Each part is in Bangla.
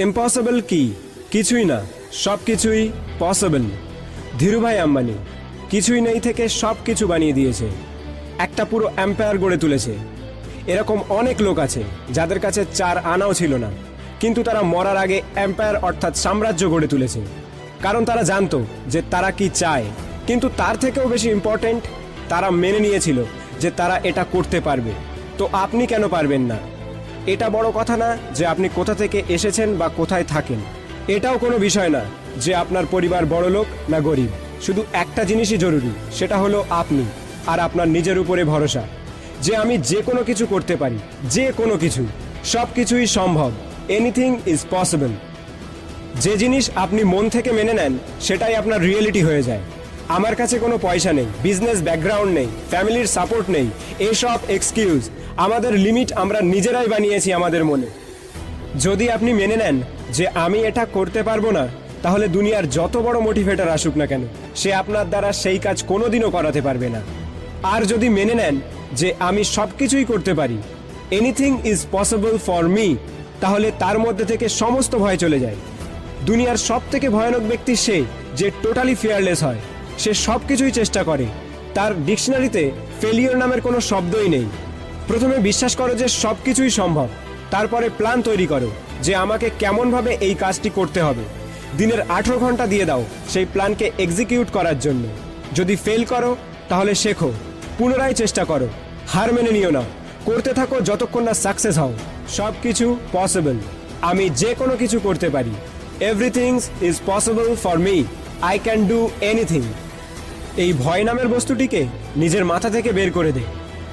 ইম্পসিবল কি? কিছুই না, সব কিছুই পসিবল। ধীরুভাই আম্বানি কিছুই নেই থেকে সব কিছু বানিয়ে দিয়েছে, একটা পুরো এম্পায়ার গড়ে তুলেছে। এরকম অনেক লোক আছে যাদের কাছে 4 আনাও ছিল না, কিন্তু তারা মরার আগে এম্পায়ার অর্থাৎ সাম্রাজ্য গড়ে তুলেছে। কারণ তারা জানতো যে তারা কি চায়, কিন্তু তার থেকেও বেশি ইম্পর্টেন্ট, তারা মেনে নিয়েছিল যে তারা এটা করতে পারবে। তো আপনি কেন পারবেন না? এটা বড় কথা না যে আপনি কোথা থেকে এসেছেন বা কোথায় থাকেন। এটাও কোনো বিষয় না যে আপনার পরিবার বড়লোক না গরিব। শুধু একটা জিনিসই জরুরি, সেটা হলো আপনি আর আপনার নিজের উপরে ভরসা, যে আমি যে কোনো কিছু করতে পারি, যে কোনো কিছু, সব কিছুই সম্ভব। Anything is possible. যে জিনিস আপনি মন থেকে মেনে নেন সেটাই আপনার রিয়েলিটি হয়ে যায়। আমার কাছে কোনো পয়সা নেই, বিজনেস ব্যাকগ্রাউন্ড নেই, ফ্যামিলির সাপোর্ট নেই, এসব এক্সকিউজ। আমাদের লিমিট আমরা নিজেরাই বানিয়েছি আমাদের মনে। যদি আপনি মেনে নেন যে আমি এটা করতে পারবো না, তাহলে দুনিয়ার যত বড় মোটিভেটর আসুক না কেন, সে আপনার দ্বারা সেই কাজ কোনোদিনও করাতে পারবে না। আর যদি মেনে নেন যে আমি সব কিছুই করতে পারি, anything is possible for me, তাহলে তার মধ্যে থেকে সমস্ত ভয় চলে যায়। দুনিয়ার সব থেকে ভয়ানক ব্যক্তি সে যে টোটালি ফিয়ারলেস হয়। সে সব কিছুই চেষ্টা করে, তার ডিকশনারিতে ফেলিওর নামের কোনো শব্দই নেই। প্রথমে বিশ্বাস করো যে সব কিছুই সম্ভব, তারপরে প্ল্যান তৈরি করো যে আমাকে কেমনভাবে এই কাজটি করতে হবে। দিনের 18 ঘন্টা দিয়ে দাও সেই প্ল্যানকে এক্সিকিউট করার জন্য। যদি ফেল করো তাহলে শেখো, পুনরায় চেষ্টা করো, হার মেনে নিও না, করতে থাকো যতক্ষণ না সাকসেস হও। সব কিছু পসিবল। আমি যে কোনো কিছু করতে পারি। Everything is possible for me, I can do anything. এই ভয় নামের বস্তুটিকে নিজের মাথা থেকে বের করে দে।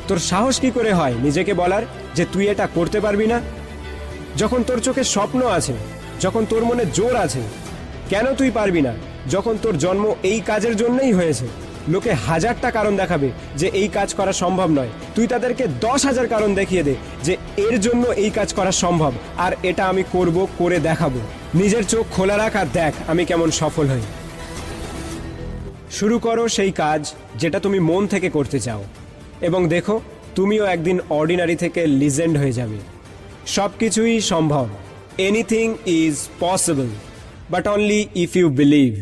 তোর সাহস কি করে হয় নিজেকে বলার যে তুই এটা করতে পারবি না? যখন তোর চোখে স্বপ্ন আছে, যখন তোর মনে জোর আছে, কেন তুই পারবি না? যখন তোর জন্ম এই কাজের জন্যই হয়েছে, লোকে 1000টা কারণ দেখাবে যে এই কাজ করা সম্ভব নয়, তুই তাদেরকে 10,000 কারণ দেখিয়ে দে যে এর জন্য এই কাজ করা সম্ভব, আর এটা আমি করব, করে দেখাবো। নিজের চোখ খোলা রাখ আর দেখ আমি কেমন সফল হই। শুরু করো সেই কাজ যেটা তুমি মন থেকে করতে চাও, এবং দেখো তুমিও একদিন অর্ডিনারি থেকে লিজেন্ড হয়ে যাবে। সব কিছুই সম্ভব। Anything is possible, but only if you believe.